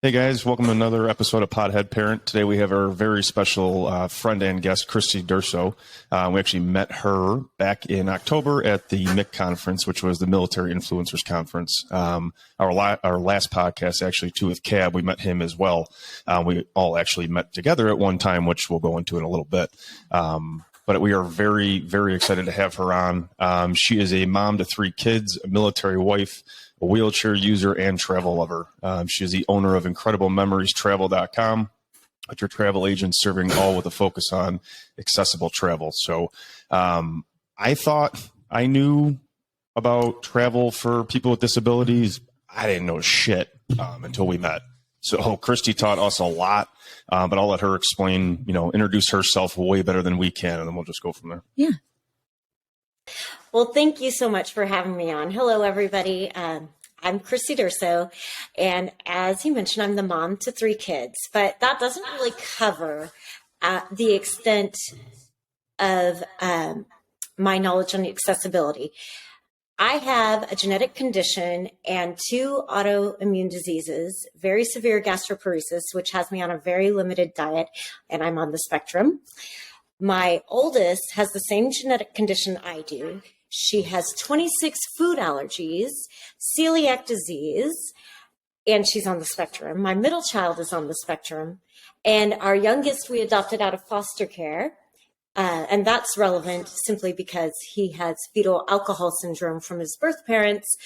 Hey guys, welcome to another episode of Podhead Parent. Today we have our very special friend and guest, Kristy Durso. We actually met her back in October at the MIC conference, which was the Military Influencers Conference. Our last podcast, actually, too, with Cab, we met him as well. We all actually met together at one time, which we'll go into in a little bit. But we are very, very excited to have her on. She is a mom to 3 kids, a military wife, a wheelchair user, and travel lover. She is the owner of IncredibleMemoriesTravel.com, with your travel agent serving all with a focus on accessible travel. So I thought I knew about travel for people with disabilities. I didn't know shit until we met. So Kristy taught us a lot, but I'll let her explain, introduce herself way better than we can, and then we'll just go from there. Yeah. Well, thank you so much for having me on. Hello, everybody. I'm Kristy Durso, and as you mentioned, I'm the mom to 3 kids, but that doesn't really cover the extent of my knowledge on accessibility. I have a genetic condition and 2 autoimmune diseases, very severe gastroparesis, which has me on a very limited diet, and I'm on the spectrum. My oldest has the same genetic condition I do. She has 26 food allergies, celiac disease, and she's on the spectrum. My middle child is on the spectrum, and our youngest we adopted out of foster care. And that's relevant simply because he has fetal alcohol syndrome from his birth parents,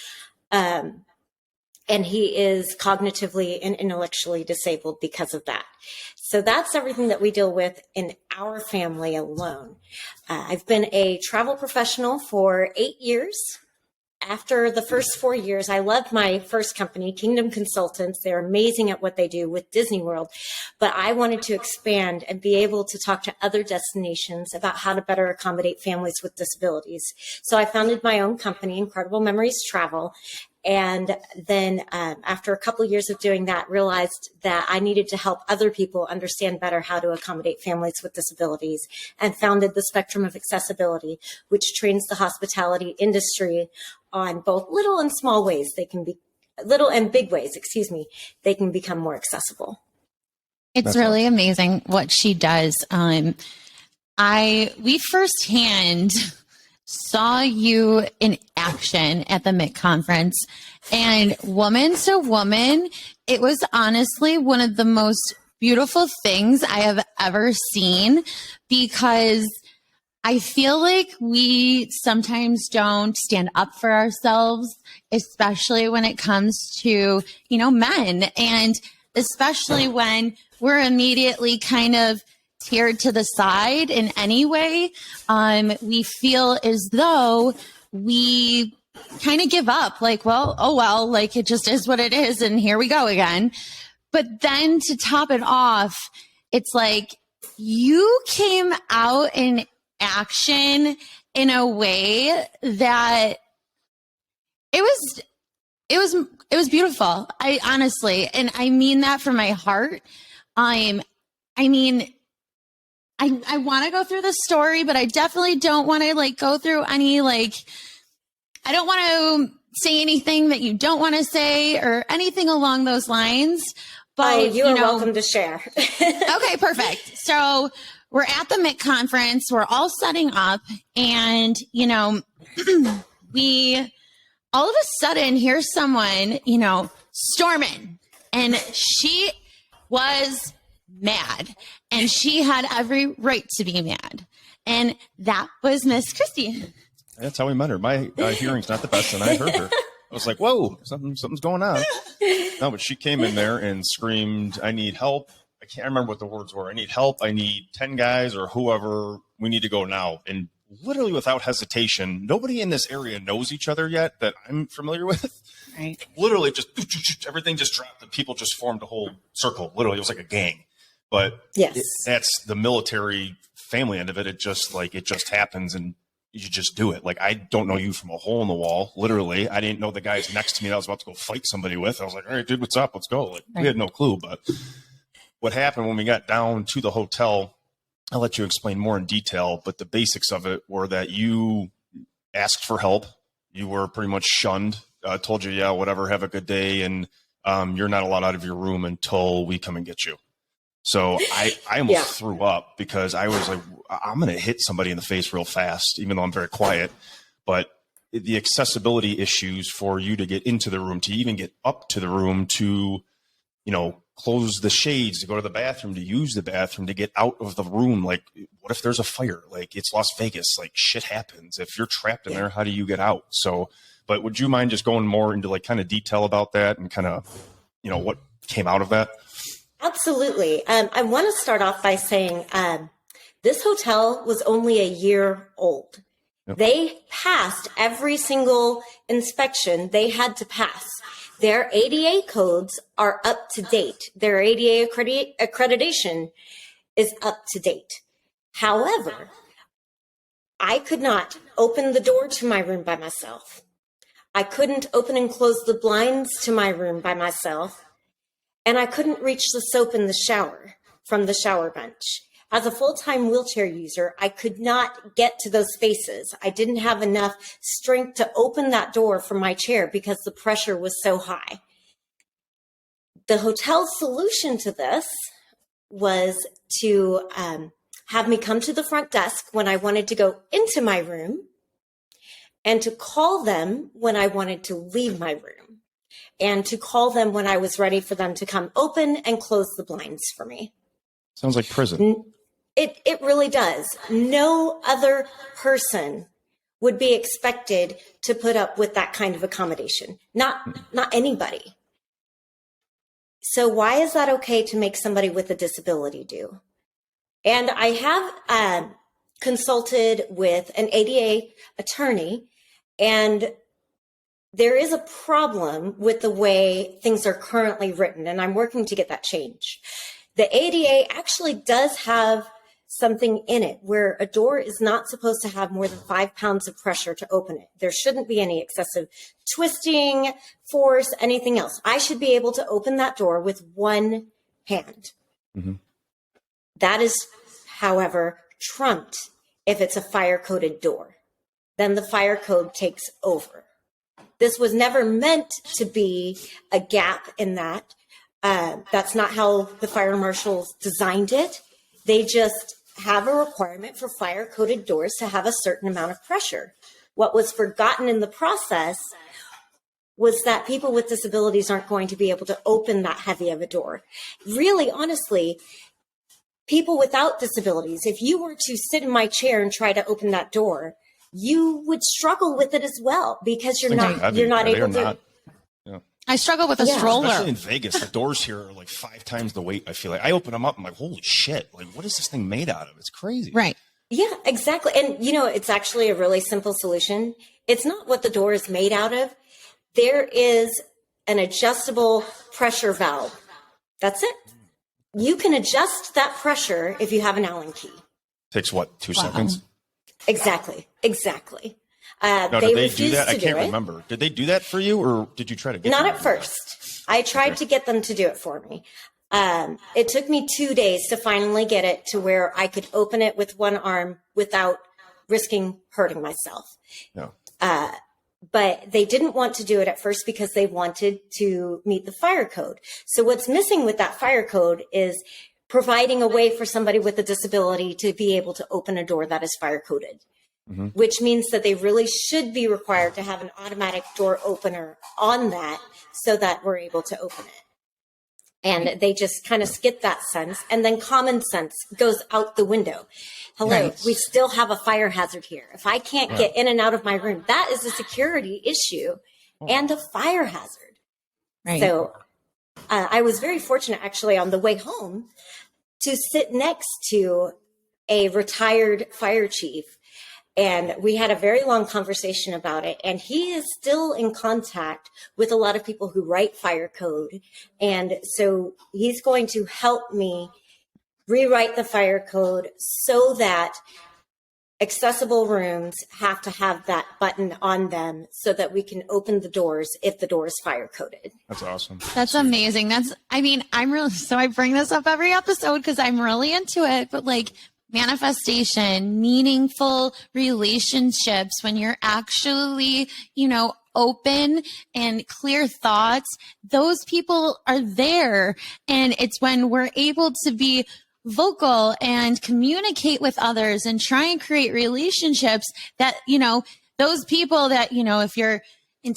and he is cognitively and intellectually disabled because of that. So that's everything that we deal with in our family alone. I've been a travel professional for 8 years. After the first 4 years, I loved my first company, Kingdom Consultants. They're amazing at what they do with Disney World, but I wanted to expand and be able to talk to other destinations about how to better accommodate families with disabilities. So I founded my own company, Incredible Memories Travel. And then after a couple of years of doing that, realized that I needed to help other people understand better how to accommodate families with disabilities, and founded the Spectrum of Accessibility, which trains the hospitality industry on both little and small ways. They can be little and big ways, they can become more accessible. It's really amazing what she does. We firsthand saw you in action at the MIC conference, and woman to woman, it was honestly one of the most beautiful things I have ever seen, because I feel like we sometimes don't stand up for ourselves, especially when it comes to, men, and especially when we're immediately kind of tiered to the side in any way. We feel as though we kind of give up, like, like it just is what it is, and here we go again. But then to top it off, it's like you came out in action in a way that it was beautiful. I honestly, and I mean that from my heart. I want to go through the story, but I definitely don't want to go through any, I don't want to say anything that you don't want to say or anything along those lines. But you are welcome to share. Okay, perfect. So we're at the MIC conference, we're all setting up, and, we all of a sudden hear someone, storming, and she was mad, and she had every right to be mad. And that was Miss Kristy. That's how we met her. My hearing's not the best, and I heard her. I was like, whoa, something's going on. No, but she came in there and screamed, I need help. I can't remember what the words were. I need help. I need 10 guys or whoever. We need to go now. And literally without hesitation, nobody in this area knows each other yet that I'm familiar with. Right. Literally just everything just dropped and people just formed a whole circle. Literally, it was like a gang. But yes, that's the military family end of it. It just happens, and you just do it. Like, I don't know you from a hole in the wall. Literally, I didn't know the guys next to me that I was about to go fight somebody with. I was like, all right, dude, what's up? Let's go. Like, right. We had no clue. But what happened when we got down to the hotel, I'll let you explain more in detail. But the basics of it were that you asked for help. You were pretty much shunned. Told you, yeah, whatever, have a good day. And you're not allowed out of your room until we come and get you. So I almost threw up because I was like, I'm going to hit somebody in the face real fast, even though I'm very quiet. But the accessibility issues for you to get into the room, to even get up to the room, to, close the shades, to go to the bathroom, to use the bathroom, to get out of the room. Like, what if there's a fire? Like, it's Las Vegas. Like, shit happens. If you're trapped in there, how do you get out? So, but would you mind just going more into like kind of detail about that and kind of, what came out of that? Absolutely. I want to start off by saying this hotel was only a year old. Yep. They passed every single inspection they had to pass. Their ADA codes are up to date. Their ADA accreditation is up to date. However, I could not open the door to my room by myself. I couldn't open and close the blinds to my room by myself. And I couldn't reach the soap in the shower from the shower bench. As a full-time wheelchair user, I could not get to those spaces. I didn't have enough strength to open that door from my chair because the pressure was so high. The hotel's solution to this was to have me come to the front desk when I wanted to go into my room and to call them when I wanted to leave my room, and to call them when I was ready for them to come open and close the blinds for me. Sounds like prison. It really does. No other person would be expected to put up with that kind of accommodation. Not anybody. So why is that okay to make somebody with a disability do? And I have consulted with an ADA attorney, and there is a problem with the way things are currently written, and I'm working to get that changed. The ADA actually does have something in it where a door is not supposed to have more than 5 pounds of pressure to open it. There shouldn't be any excessive twisting, force, anything else. I should be able to open that door with one hand. Mm-hmm. That is, however, trumped if it's a fire-coded door. Then the fire code takes over. This was never meant to be a gap in that. That's not how the fire marshals designed it. They just have a requirement for fire-coded doors to have a certain amount of pressure. What was forgotten in the process was that people with disabilities aren't going to be able to open that heavy of a door. Really, honestly, people without disabilities, if you were to sit in my chair and try to open that door, you would struggle with it as well because you're not able to. I struggle with a stroller. Especially in Vegas, the doors here are like 5 times the weight. I feel like I open them up, I'm like, holy shit! Like, what is this thing made out of? It's crazy. Right. Yeah, exactly. And it's actually a really simple solution. It's not what the door is made out of. There is an adjustable pressure valve. That's it. You can adjust that pressure if you have an Allen key. Takes what, 2 seconds? Exactly. Now, did they do that? I can't remember. Did they do that for you, or did you try to get Not them at first. I tried to get them to do it for me. It took me 2 days to finally get it to where I could open it with one arm without risking hurting myself. No. But they didn't want to do it at first because they wanted to meet the fire code. So what's missing with that fire code is providing a way for somebody with a disability to be able to open a door that is fire coded. Mm-hmm. Which means that they really should be required to have an automatic door opener on that so that we're able to open it. And they just kind of skip that sense. And then common sense goes out the window. Hello, we still have a fire hazard here. If I can't get in and out of my room, that is a security issue and a fire hazard. Right. So I was very fortunate actually on the way home to sit next to a retired fire chief. And we had a very long conversation about it. And he is still in contact with a lot of people who write fire code. And so he's going to help me rewrite the fire code so that accessible rooms have to have that button on them so that we can open the doors if the door is fire coded. That's awesome. That's amazing. I bring this up every episode because I'm really into it, but like, manifestation, meaningful relationships, when you're actually, open and clear thoughts, those people are there. And it's when we're able to be vocal and communicate with others and try and create relationships that, those people that, if you're in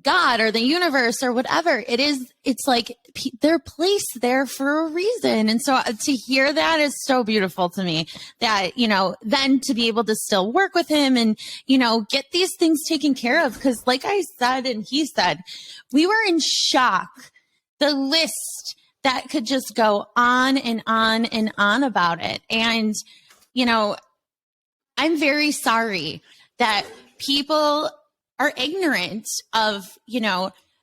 God or the universe or whatever it is, it's like they're placed there for a reason. And so to hear that is so beautiful to me, that, then to be able to still work with him and, get these things taken care of. Because like I said, and he said, we were in shock. The list that could just go on and on and on about it. And, I'm very sorry that people are ignorant of,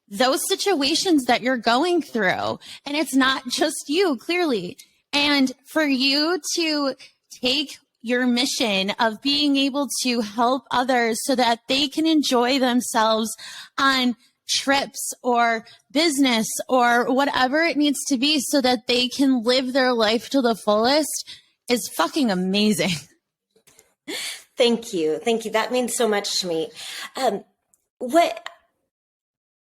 those situations that you're going through. And it's not just you, clearly. And for you to take your mission of being able to help others so that they can enjoy themselves on trips or business or whatever it needs to be so that they can live their life to the fullest is fucking amazing. Thank you. Thank you. That means so much to me. What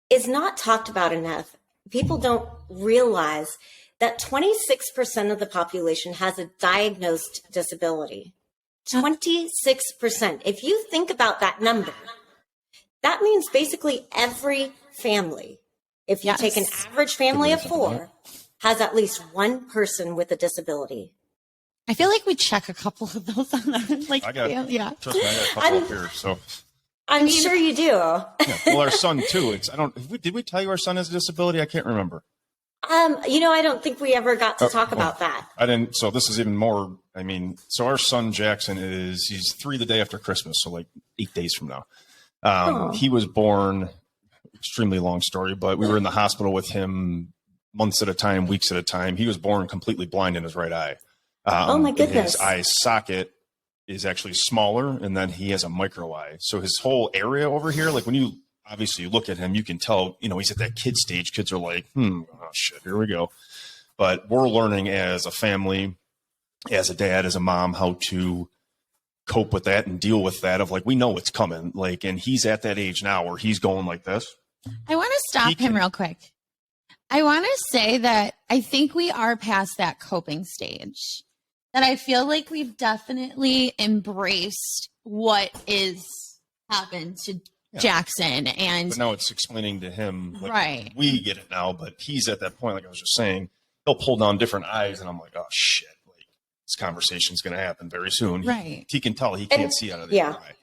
is not talked about enough, people don't realize that 26% of the population has a diagnosed disability. 26%. If you think about that number, that means basically every family, if you take an average family of 4, has at least one person with a disability. I feel like we check a couple of those on our, Trust me, I got a couple up here, so. I'm sure you do. Yeah, well, our son too. Did we tell you our son has a disability? I can't remember. I don't think we ever got to talk about that. I didn't. So this is even more. So our son Jackson he's 3 the day after Christmas, so like 8 days from now. He was born. Extremely long story, but we were in the hospital with him months at a time, weeks at a time. He was born completely blind in his right eye. Oh my goodness! His eye socket is actually smaller, and then he has a micro eye. So his whole area over here, like when you obviously look at him, you can tell, he's at that kid stage. Kids are like, oh shit, here we go. But we're learning as a family, as a dad, as a mom, how to cope with that and deal with that of like, we know it's coming. Like, and he's at that age now where he's going like this. I want to stop him real quick. I want to say that I think we are past that coping stage. That I feel like we've definitely embraced what is happened to Jackson. But now it's explaining to him, like, right. We get it now, but he's at that point, like I was just saying, he'll pull down different eyes, and I'm like, oh shit, like this conversation's going to happen very soon. Right. He can tell he can't see out of the eye.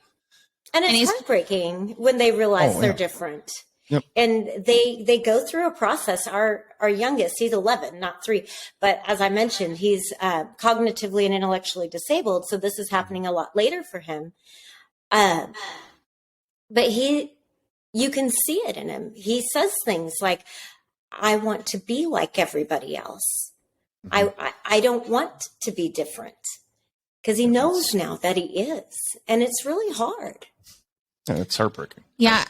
And it's heartbreaking when they realize they're different. Yep. And they go through a process. Our youngest, he's 11, not 3. But as I mentioned, he's cognitively and intellectually disabled. So this is happening a lot later for him. But you can see it in him. He says things like, I want to be like everybody else. Mm-hmm. I don't want to be different, because he knows now that he is. And it's really hard. Yeah, it's heartbreaking. Yeah.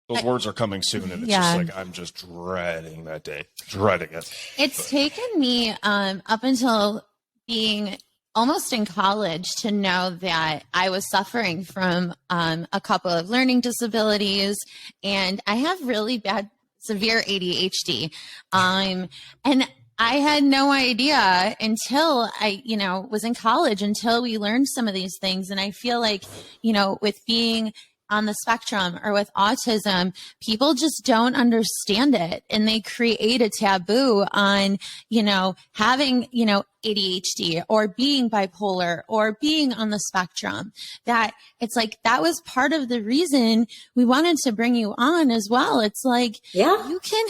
Those words are coming soon, and it's just like, I'm just dreading that day. Dreading it. It's taken me up until being almost in college to know that I was suffering from a couple of learning disabilities, and I have really bad, severe ADHD. And I had no idea until I, was in college, until we learned some of these things. And I feel like, with being on the spectrum or with autism, people just don't understand it. And they create a taboo on, having, ADHD or being bipolar or being on the spectrum. That it's like, that was part of the reason we wanted to bring you on as well. It's like, you can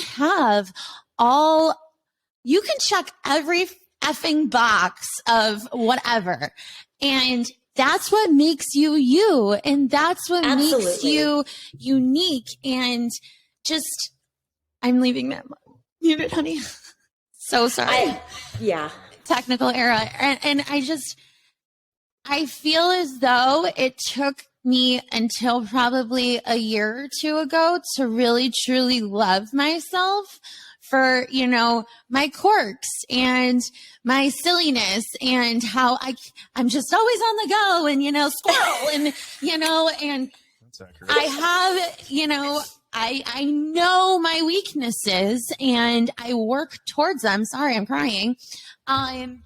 check every effing box of whatever. And that's what makes you you. And that's what makes you unique. And just, I'm leaving that muted, honey. So sorry. Technical error. And I feel as though it took me until probably a year or 2 ago to really, truly love myself for, my quirks and my silliness and how I'm just always on the go and, squirrel and, and That's accurate. I have, I know my weaknesses and I work towards them. Sorry, I'm crying. And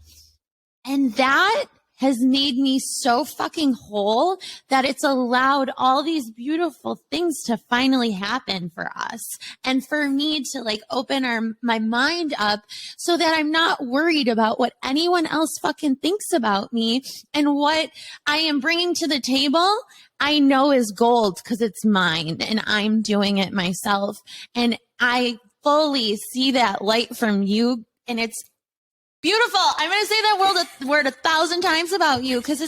that has made me so fucking whole that it's allowed all these beautiful things to finally happen for us. And for me to like open my mind up so that I'm not worried about what anyone else fucking thinks about me, and what I am bringing to the table I know is gold because it's mine and I'm doing it myself. And I fully see that light from you, and it's beautiful. I'm going to say that word 1,000 times about you because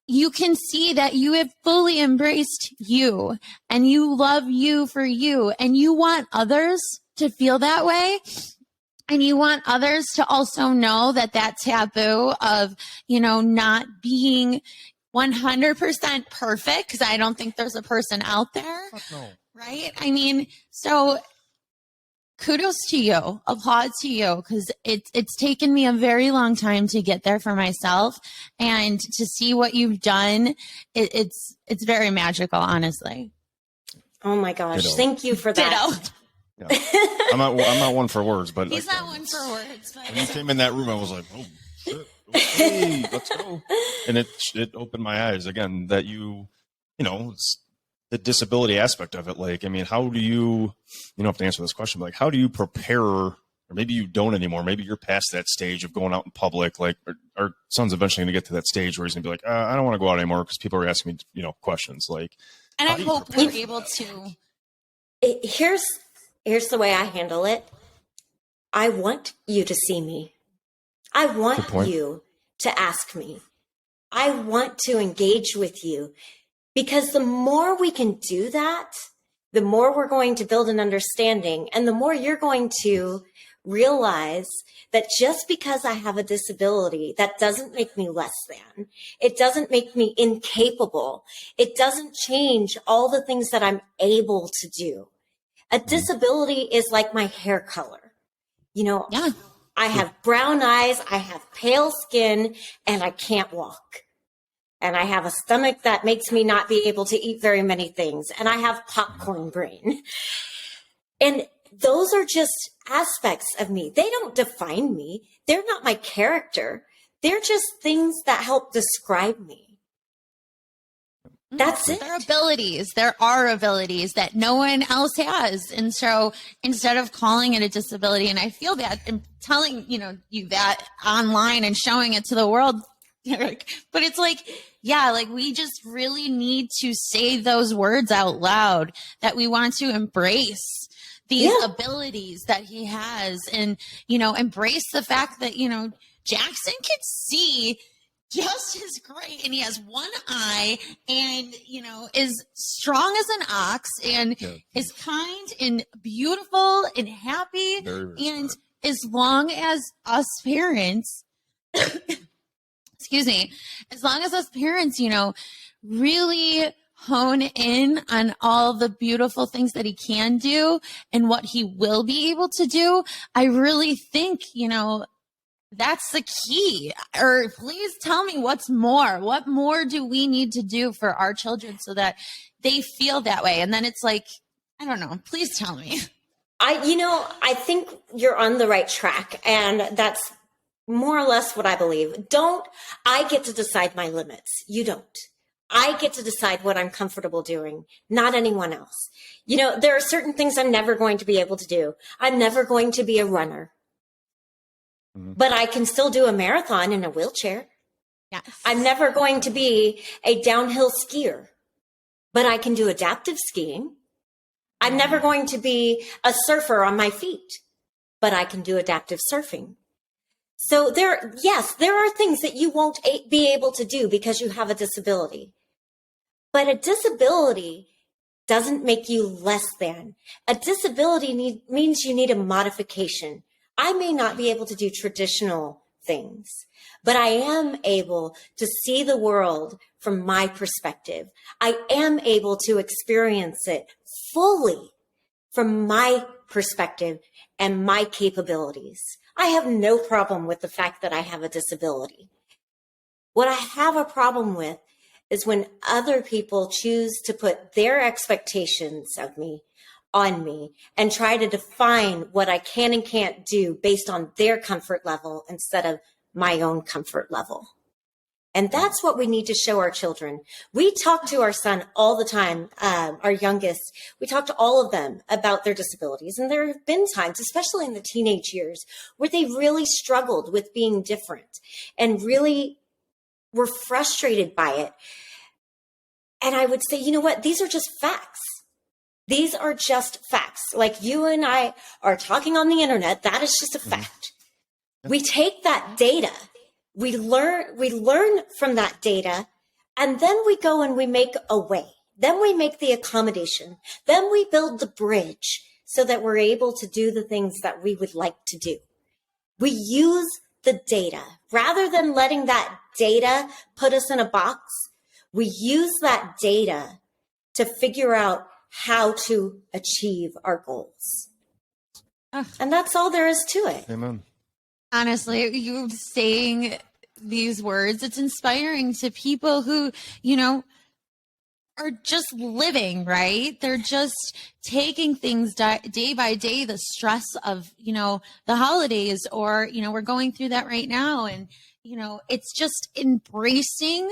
you can see that you have fully embraced you and you love you for you, and you want others to feel that way. And you want others to also know that taboo of, not being 100% perfect, because I don't think there's a person out there. No. Right? I mean, so kudos to you, applaud to you, because it's taken me a very long time to get there for myself, and to see what you've done, it's very magical, honestly. Oh my gosh. Ditto. Thank you for that. Yeah. I'm not one for words, but He's not one for words. But when you came in that room, I was like, oh shit, okay, let's go. And it opened my eyes again that it's the disability aspect of it. Like, I mean, how do you don't have to answer this question, but like, how do you prepare, or maybe you don't anymore, maybe you're past that stage of going out in public, like our son's eventually going to get to that stage where he's going to be like, I don't want to go out anymore because people are asking me, questions. Like, and I hope we're able to. Here's the way I handle it. I want you to see me. I want you to ask me. I want to engage with you. Because the more we can do that, the more we're going to build an understanding, and the more you're going to realize that just because I have a disability, that doesn't make me less than. It doesn't make me incapable. It doesn't change all the things that I'm able to do. A disability is like my hair color. Yeah. I have brown eyes, I have pale skin, and I can't walk. And I have a stomach that makes me not be able to eat very many things. And I have popcorn brain. And those are just aspects of me. They don't define me. They're not my character. They're just things that help describe me. That's it. They're abilities. There are abilities that no one else has. And so instead of calling it a disability, and I feel that and telling, you that online and showing it to the world, but it's like, yeah, like we just really need to say those words out loud, that we want to embrace these abilities that he has, and, embrace the fact that, Jackson can see just as great, and he has one eye, and, is strong as an ox, and is kind and beautiful and happy. And as long as us parents, excuse me, as long as us parents, really hone in on all the beautiful things that he can do and what he will be able to do, I really think, that's the key. Or please tell me what's more. What more do we need to do for our children so that they feel that way? And then it's like, I don't know. Please tell me. I think you're on the right track, and that's more or less what I believe. I get to decide my limits. You don't. I get to decide what I'm comfortable doing, not anyone else. There are certain things I'm never going to be able to do. I'm never going to be a runner, but I can still do a marathon in a wheelchair. Yes. I'm never going to be a downhill skier, but I can do adaptive skiing. I'm never going to be a surfer on my feet, but I can do adaptive surfing. So there are things that you won't be able to do because you have a disability. But a disability doesn't make you less than. A disability means you need a modification. I may not be able to do traditional things, but I am able to see the world from my perspective. I am able to experience it fully from my perspective and my capabilities. I have no problem with the fact that I have a disability. What I have a problem with is when other people choose to put their expectations of me on me and try to define what I can and can't do based on their comfort level instead of my own comfort level. And that's what we need to show our children. We talk to our son all the time, our youngest. We talk to all of them about their disabilities. And there have been times, especially in the teenage years, where they really struggled with being different and really were frustrated by it. And I would say, you know what? These are just facts. These are just facts. Like you and I are talking on the internet. That is just a fact. We take that data. We learn from that data, and then we go and we make a way. Then we make the accommodation. Then we build the bridge so that we're able to do the things that we would like to do. We use the data rather than letting that data put us in a box. We use that data to figure out how to achieve our goals. And that's all there is to it. Amen. Honestly, you saying these words, it's inspiring to people who, you know, are just living, right? They're just taking things day by day, the stress of, you know, the holidays, or, you know, we're going through that right now. And, you know, it's just embracing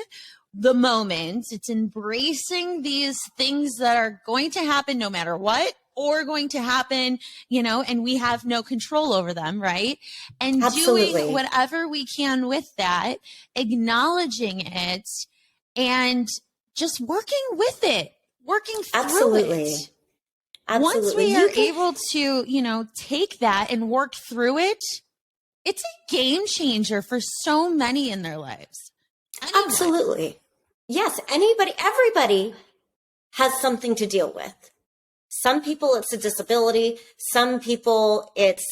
the moment. It's embracing these things that are going to happen no matter what, or going to happen, you know, and we have no control over them, right? And Absolutely. doing whatever we can with that, acknowledging it, and just working with it, working through Absolutely. it. Absolutely. Once we are able to, you know, take that and work through it, it's a game changer for so many in their lives. Anyone. Absolutely. Yes, everybody has something to deal with. Some people, it's a disability. Some people, it's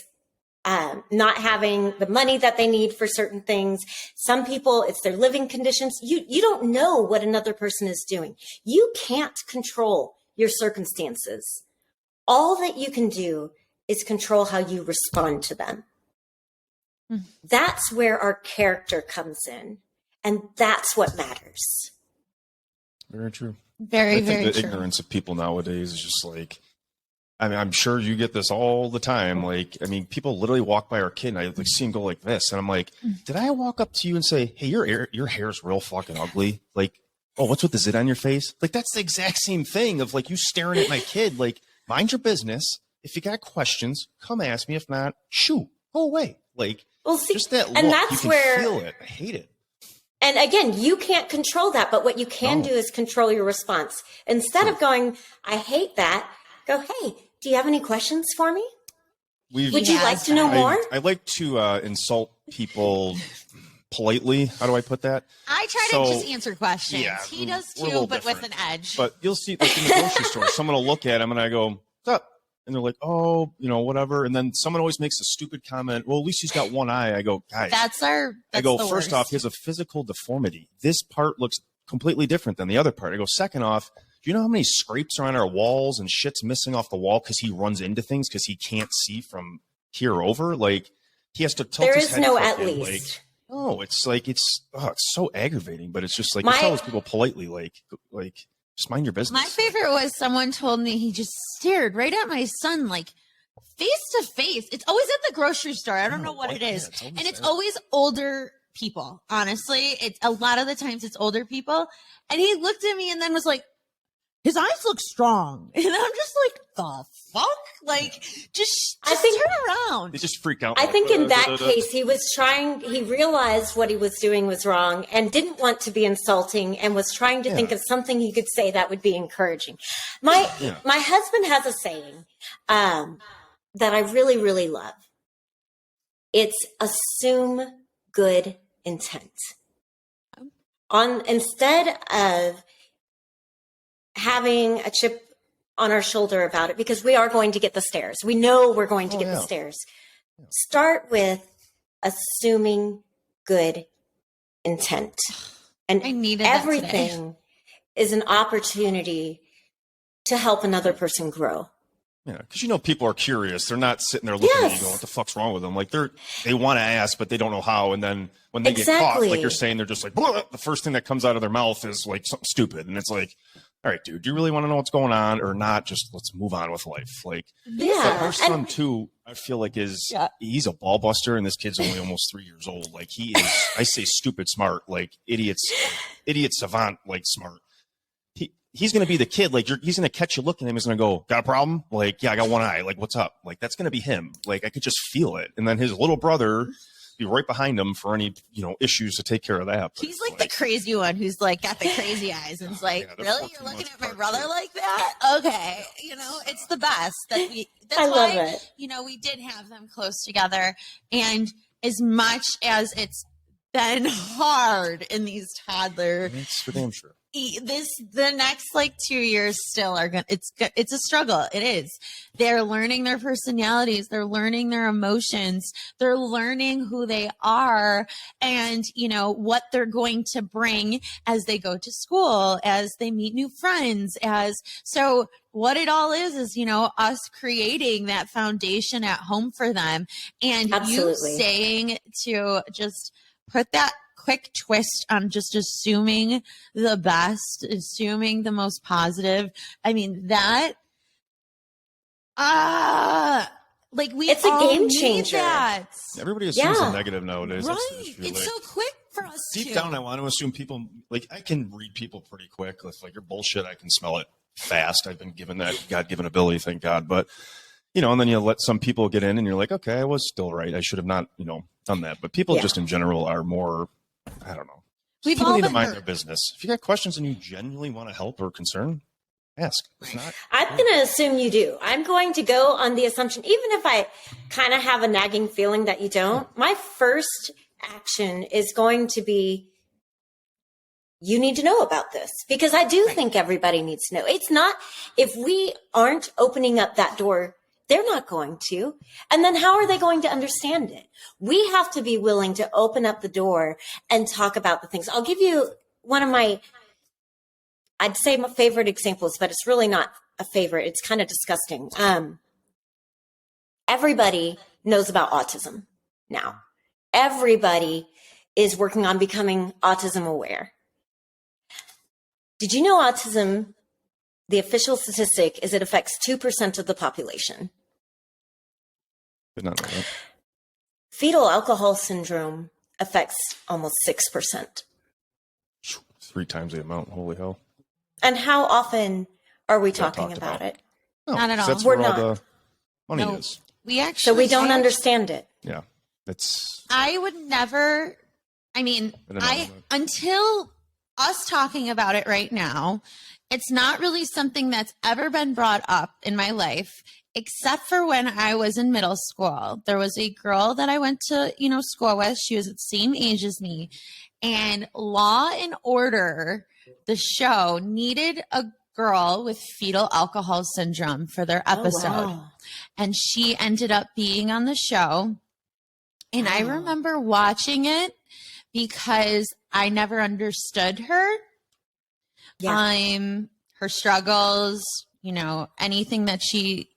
not having the money that they need for certain things. Some people, it's their living conditions. You don't know what another person is doing. You can't control your circumstances. All that you can do is control how you respond to them. Mm-hmm. That's where our character comes in. And that's what matters. Very true. Very, I think very the true. ignorance of people nowadays is just like, I mean, I'm sure you get this all the time. Like, I mean, people literally walk by our kid and I like see him go like this. And I'm like, did I walk up to you and say, hey, your hair's real fucking ugly? Like, oh, what's with the zit on your face? Like, that's the exact same thing of like you staring at my kid. Like, mind your business. If you got questions, come ask me. If not, shoo, go away. Like, well, see, just that look, and that's you can feel it. I hate it. And again, you can't control that, but what you can do is control your response. Instead of going, I hate that, go, hey, do you have any questions for me? Would you like to know more? I like to insult people politely. How do I put that? I try to just answer questions. Yeah, he does too, but with an edge. But you'll see, like in the grocery store, someone will look at him and I go, what's up? And they're like, oh, you know, whatever. And then someone always makes a stupid comment. Well, at least he's got one eye. I go, guys. I go, first off, he has a physical deformity. This part looks completely different than the other part. I go, second off, do you know how many scrapes are on our walls and shit's missing off the wall because he runs into things because he can't see from here over? Like, he has to tilt his head. There is no at least. Like, oh, it's like, it's so aggravating. But it's just like, you tell those people politely, like, just mind your business. My favorite was someone told me he just stared right at my son, like face to face. It's always at the grocery store. I don't know what it is. It's always older people. Honestly, it's a lot of the times it's older people. And he looked at me and then was like, his eyes look strong. And I'm just like, the fuck? Like, just turn around. They just freak out. I think in that case, he realized what he was doing was wrong and didn't want to be insulting and was trying to think of something he could say that would be encouraging. My husband has a saying that I really, really love. It's assume good intent. Instead of having a chip on our shoulder about it, because we are going to get the stares. We know we're going to get the stares. Start with assuming good intent. And everything is an opportunity to help another person grow. Yeah, because people are curious. They're not sitting there looking at you going, "What the fuck's wrong with them?" Like they want to ask, but they don't know how. And then when they get caught, like you're saying, they're just like, "Blah," the first thing that comes out of their mouth is like something stupid, and it's like, "All right, dude, do you really want to know what's going on or not? Just let's move on with life." Like, our son too, I feel like he's a ball buster, and this kid's only almost 3 years old. Like he is, I say, stupid smart, like idiot savant, like smart. He's going to be the kid, like he's going to catch you looking at him. He's going to go, "Got a problem?" Like, "Yeah, I got one eye." Like, "What's up?" Like, that's going to be him. Like, I could just feel it. And then his little brother be right behind him for any, issues to take care of that. But he's like the crazy one who's like got the crazy eyes and it's like, really? You're looking at my brother like that? Okay. It's the best that's I love why, it. We did have them close together. And as much as it's been hard in these toddler, it's for damn sure. The next 2 years still are it's a struggle. It is. They're learning their personalities, they're learning their emotions, they're learning who they are and what they're going to bring as they go to school, as they meet new friends, so what it all is us creating that foundation at home for them. And Absolutely. You saying to just put that quick twist on just assuming the best, assuming the most positive. I mean, that, it's a game changer. That. Everybody assumes the negative nowadays. Right. It's so quick for us. Deep down, I want to assume people, I can read people pretty quick. If your bullshit, I can smell it fast. I've been given that God-given ability, thank God. But, and then you let some people get in and you're like, okay, I was still right. I should have not, done that. But people just in general are more, I don't know. People need to mind their business. If you got questions and you genuinely want to help or concern, ask. If not, I'm going to assume you do. I'm going to go on the assumption, even if I kind of have a nagging feeling that you don't, my first action is going to be, you need to know about this, because I do think everybody needs to know. It's not, if we aren't opening up that door, they're not going to. And then how are they going to understand it? We have to be willing to open up the door and talk about the things. I'll give you one of I'd say my favorite examples, but it's really not a favorite. It's kind of disgusting. Everybody knows about autism now. Everybody is working on becoming autism aware. Did you know autism, the official statistic is it affects 2% of the population? Did not know that. Fetal alcohol syndrome affects almost 6%. 3 times the amount. Holy hell. And how often are we talking about it? No, not at all. That's We're where not. all the money is. We actually, So we don't understand it. Yeah. I would never, until us talking about it right now, it's not really something that's ever been brought up in my life, except for when I was in middle school. There was a girl that I went to, school with. She was the same age as me. And Law and Order, the show, needed a girl with fetal alcohol syndrome for their episode. Oh, wow. And she ended up being on the show. And I remember watching it because I never understood her. Yeah. Her struggles, anything that she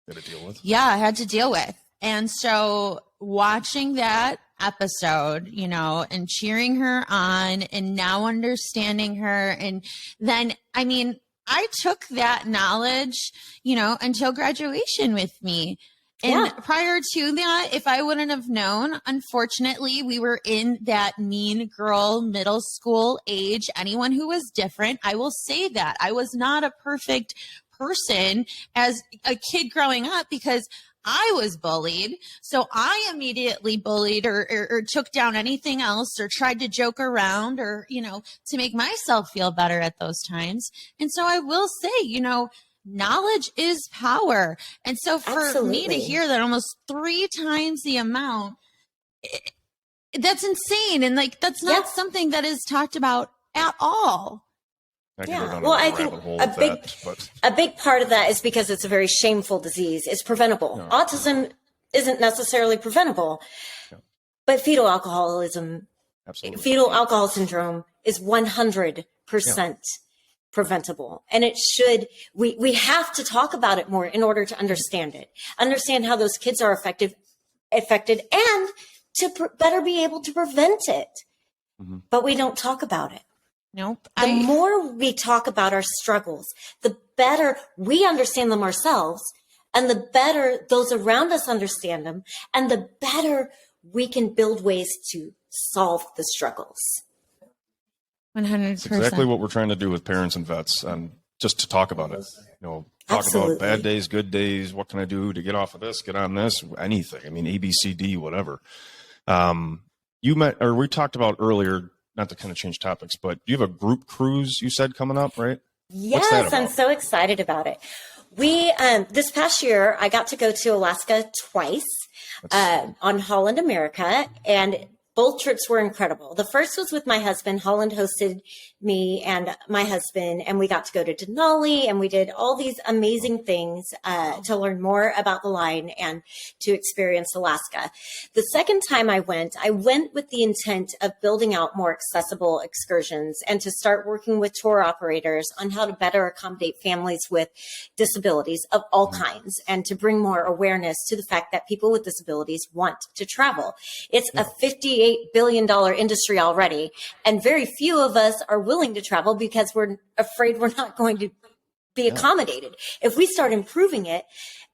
had to deal with. Yeah, I had to deal with. And so watching that episode, and cheering her on and now understanding her. And then, I took that knowledge, until graduation with me. And prior to that, if I wouldn't have known, unfortunately, we were in that mean girl middle school age. Anyone who was different, I will say that. I was not a perfect person as a kid growing up because I was bullied. So I immediately bullied or took down anything else or tried to joke around or, to make myself feel better at those times. And so I will say, knowledge is power. And so for me to hear that almost 3 times the amount, that's insane. And that's not something that is talked about at all. Well, I think a big part of that is because it's a very shameful disease. It's preventable. No. Autism isn't necessarily preventable, but fetal alcohol syndrome is 100% preventable. And we have to talk about it more in order to understand it, understand how those kids are affected and to better be able to prevent it. But we don't talk about it. Nope. The more we talk about our struggles, the better we understand them ourselves, and the better those around us understand them, and the better we can build ways to solve the struggles. 100%. It's exactly what we're trying to do with parents and vets, and just to talk about it. Talk Absolutely. about bad days, good days. What can I do to get off of this, get on this, anything. I mean, A, B, C, D, whatever. We talked about earlier, not to kind of change topics, but you have a group cruise you said coming up, right? Yes, I'm so excited about it. We, this past year, I got to go to Alaska twice on Holland America, and both trips were incredible. The first was with my husband. Holland hosted me and my husband, and we got to go to Denali, and we did all these amazing things to learn more about the line and to experience Alaska. The second time I went with the intent of building out more accessible excursions and to start working with tour operators on how to better accommodate families with disabilities of all kinds, and to bring more awareness to the fact that people with disabilities want to travel. It's a $58 billion industry already, and very few of us are willing to travel because we're afraid we're not going to be accommodated. If we start improving it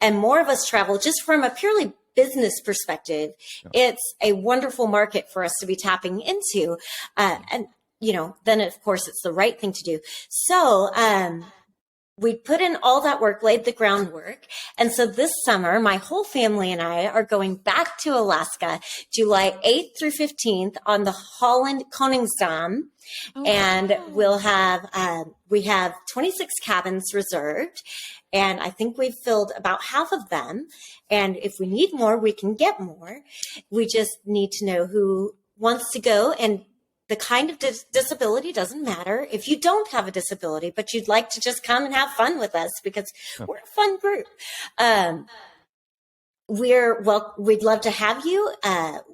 and more of us travel just from a purely business perspective, it's a wonderful market for us to be tapping into. And, then of course it's the right thing to do. So, we put in all that work, laid the groundwork. And so this summer, my whole family and I are going back to Alaska, July 8th through 15th on the Holland Koningsdam. And we have 26 cabins reserved. And I think we've filled about half of them. And if we need more, we can get more. We just need to know who wants to go, and the kind of disability doesn't matter. If you don't have a disability, but you'd like to just come and have fun with us because we're a fun group, we'd love to have you.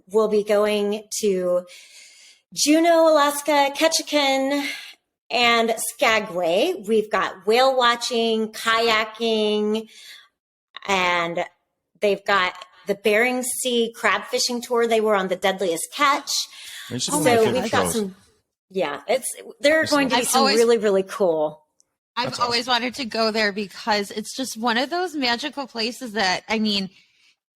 We'll be going to Juneau, Alaska, Ketchikan, and Skagway. We've got whale watching, kayaking, and they've got the Bering Sea crab fishing tour. They were on the Deadliest Catch. So we've got some, they're going to be some really, really cool. I've always wanted to go there because it's just one of those magical places that, I mean,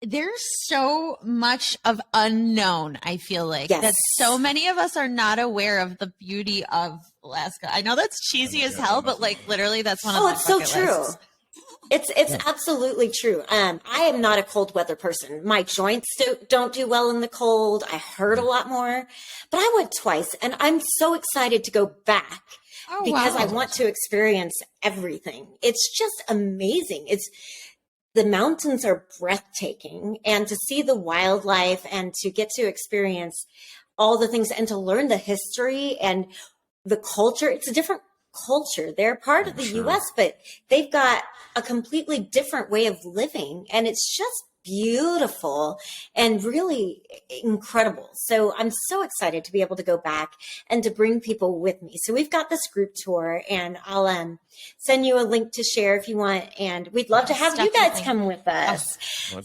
there's so much of unknown, I feel like, that so many of us are not aware of the beauty of Alaska. I know that's cheesy as hell, but like literally that's one of my bucket lists. Oh, it's so true. It's absolutely true. I am not a cold weather person. My joints don't do well in the cold. I hurt a lot more, but I went twice, and I'm so excited to go back because I want to experience everything. It's just amazing. The mountains are breathtaking, and to see the wildlife and to get to experience all the things and to learn the history and the culture. It's a different culture. They're part of the U.S., but they've got a completely different way of living, and it's just beautiful and really incredible. So I'm so excited to be able to go back and to bring people with me. So we've got this group tour, and I'll send you a link to share if you want, and we'd love to have you guys come with us. That'd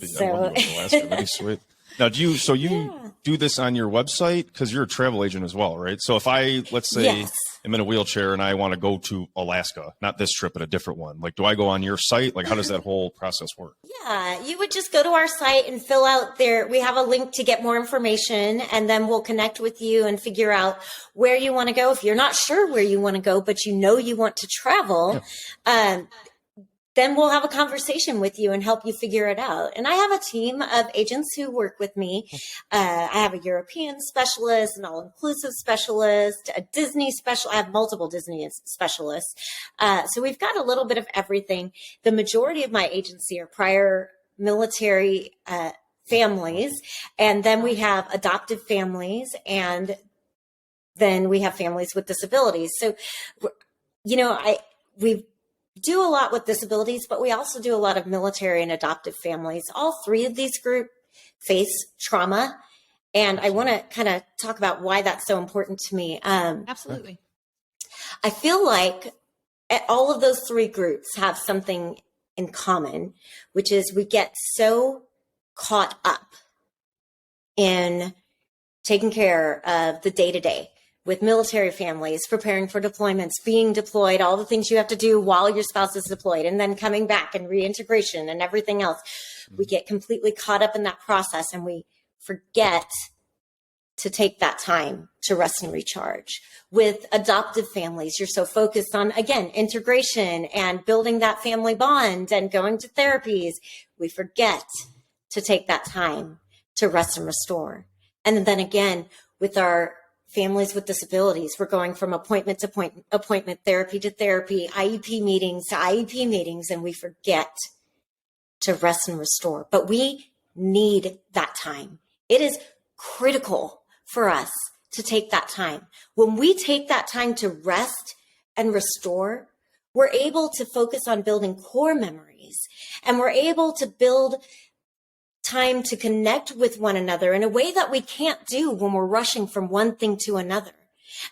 be sweet. Now, do you do this on your website? Because you're a travel agent as well, right? So if I, let's say, am in a wheelchair and I want to go to Alaska, not this trip, but a different one, like, do I go on your site? Like, how does that whole process work? Yeah, you would just go to our site and fill out there. We have a link to get more information, and then we'll connect with you and figure out where you want to go. If you're not sure where you want to go, but you know you want to travel, then we'll have a conversation with you and help you figure it out. And I have a team of agents who work with me. I have a European specialist, an all-inclusive specialist, a Disney specialist. I have multiple Disney specialists. So we've got a little bit of everything. The majority of my agency are prior military families. And then we have adoptive families, and then we have families with disabilities. So, we do a lot with disabilities, but we also do a lot of military and adoptive families. All three of these groups face trauma, and I want to kind of talk about why that's so important to me. Absolutely. I feel like all of those three groups have something in common, which is we get so caught up in taking care of the day-to-day with military families, preparing for deployments, being deployed, all the things you have to do while your spouse is deployed, and then coming back and reintegration and everything else. We get completely caught up in that process, and we forget to take that time to rest and recharge. With adoptive families, you're so focused on, again, integration and building that family bond and going to therapies. We forget to take that time to rest and restore. And then again, with our families with disabilities, we're going from appointment to appointment, therapy to therapy, IEP meetings to IEP meetings, and we forget to rest and restore. But we need that time. It is critical for us to take that time. When we take that time to rest and restore, we're able to focus on building core memories, and we're able to build time to connect with one another in a way that we can't do when we're rushing from one thing to another.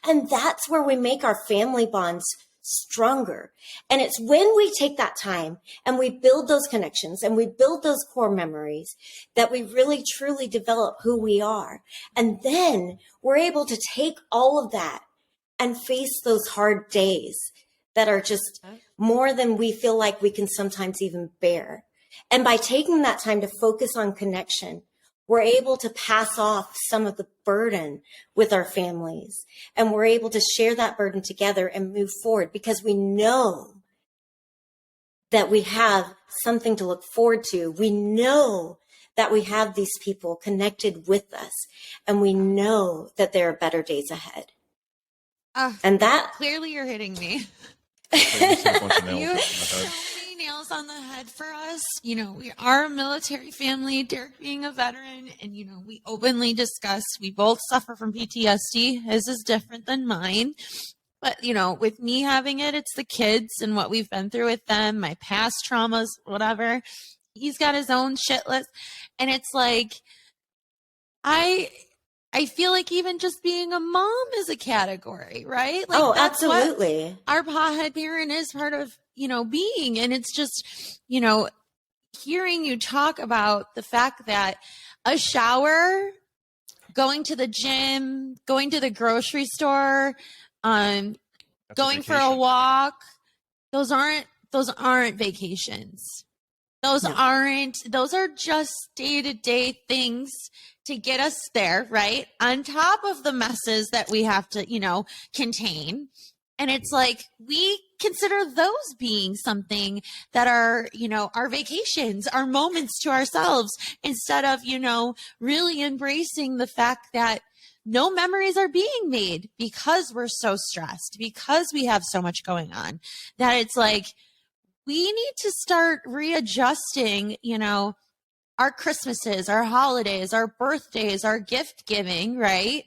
And that's where we make our family bonds stronger. And it's when we take that time and we build those connections and we build those core memories that we really truly develop who we are. And then we're able to take all of that and face those hard days that are just more than we feel like we can sometimes even bear. And by taking that time to focus on connection, we're able to pass off some of the burden with our families, and we're able to share that burden together and move forward because we know that we have something to look forward to. We know that we have these people connected with us, and we know that there are better days ahead. And that clearly you're hitting me. You hit so many nails on the head for us. You know, we are a military family, Derek being a veteran, and, you know, we openly discuss, we both suffer from PTSD. His is different than mine. But, you know, with me having it, it's the kids and what we've been through with them, my past traumas, whatever. He's got his own shit list. And it's like, I feel like even just being a mom is a category, right? Like, that's absolutely. What our pothead parent is part of, you know, being. And it's just, you know, hearing you talk about the fact that a shower, going to the gym, going to the grocery store, going for a walk, those aren't vacations. Those are just day-to-day things to get us there, right? On top of the messes that we have to, you know, contain. And it's like, we consider those being something that are, you know, our vacations, our moments to ourselves, instead of, you know, really embracing the fact that no memories are being made because we're so stressed, because we have so much going on, that it's like, we need to start readjusting, you know, our Christmases, our holidays, our birthdays, our gift giving, right?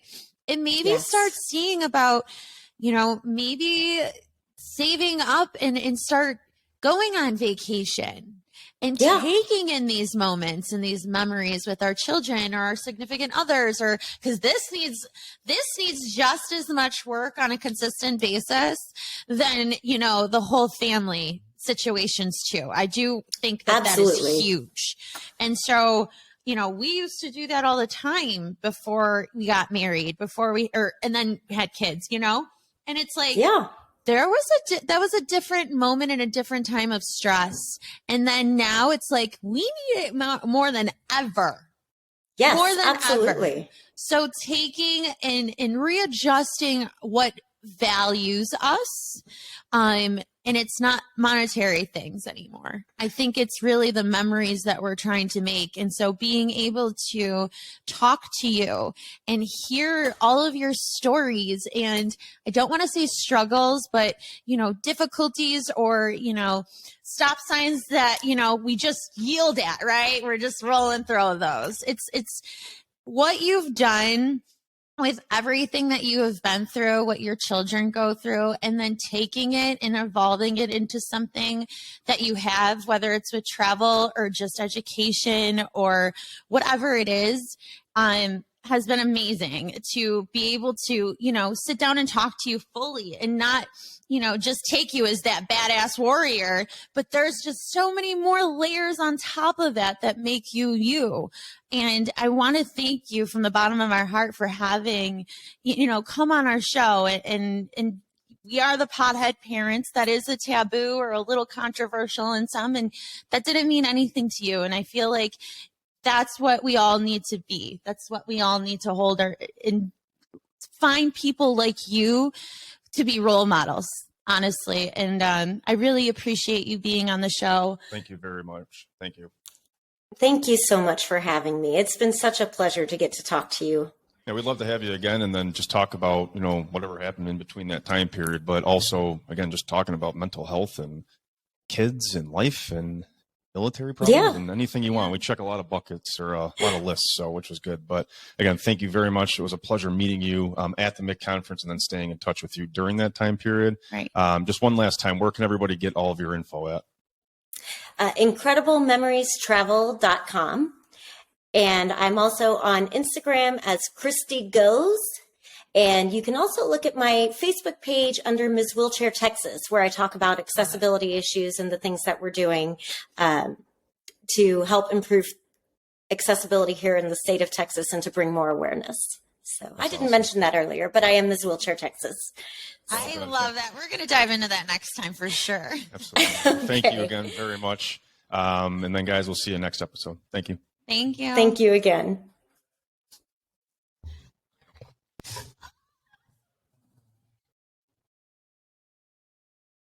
And maybe start seeing about, you know, maybe saving up and start going on vacation and taking in these moments and these memories with our children or our significant others, or because this needs just as much work on a consistent basis than, you know, the whole family situations too. I do think that that is huge. And so, you know, we used to do that all the time before we got married, and then had kids, you know, and it's like, that was a different moment and a different time of stress. And then now it's like, we need it more than ever. Yes, more than absolutely. ever. So taking and readjusting what values us, and it's not monetary things anymore. I think it's really the memories that we're trying to make. And so being able to talk to you and hear all of your stories, and I don't want to say struggles, but, you know, difficulties or, you know, stop signs that, you know, we just yield at, right? We're just rolling through those. It's what you've done with everything that you have been through, what your children go through, and then taking it and evolving it into something that you have, whether it's with travel or just education or whatever it is. has been amazing to be able to, sit down and talk to you fully and not, just take you as that badass warrior. But there's just so many more layers on top of that make you you. And I want to thank you from the bottom of our heart for having, come on our show. And we are the pothead parents. That is a taboo or a little controversial in some, and that didn't mean anything to you. And I feel like that's what we all need to be. That's what we all need to hold and find people like you to be role models, honestly. And I really appreciate you being on the show. Thank you very much. Thank you. Thank you so much for having me. It's been such a pleasure to get to talk to you. Yeah, we'd love to have you again and then just talk about, whatever happened in between that time period, but also, again, just talking about mental health and kids and life and military problems and anything you want. We check a lot of buckets or a lot of lists, which was good. But again, thank you very much. It was a pleasure meeting you at the MIC conference and then staying in touch with you during that time period. Right. Just one last time, where can everybody get all of your info at? IncredibleMemoriesTravel.com. And I'm also on Instagram as Christy Goes. And you can also look at my Facebook page under Ms. Wheelchair Texas, where I talk about accessibility issues and the things that we're doing to help improve accessibility here in the state of Texas and to bring more awareness. So I didn't mention that earlier, but I am Ms. Wheelchair Texas. I love that. We're going to dive into that next time for sure. Absolutely. Thank you again very much. And then, guys, we'll see you next episode. Thank you. Thank you. Thank you again.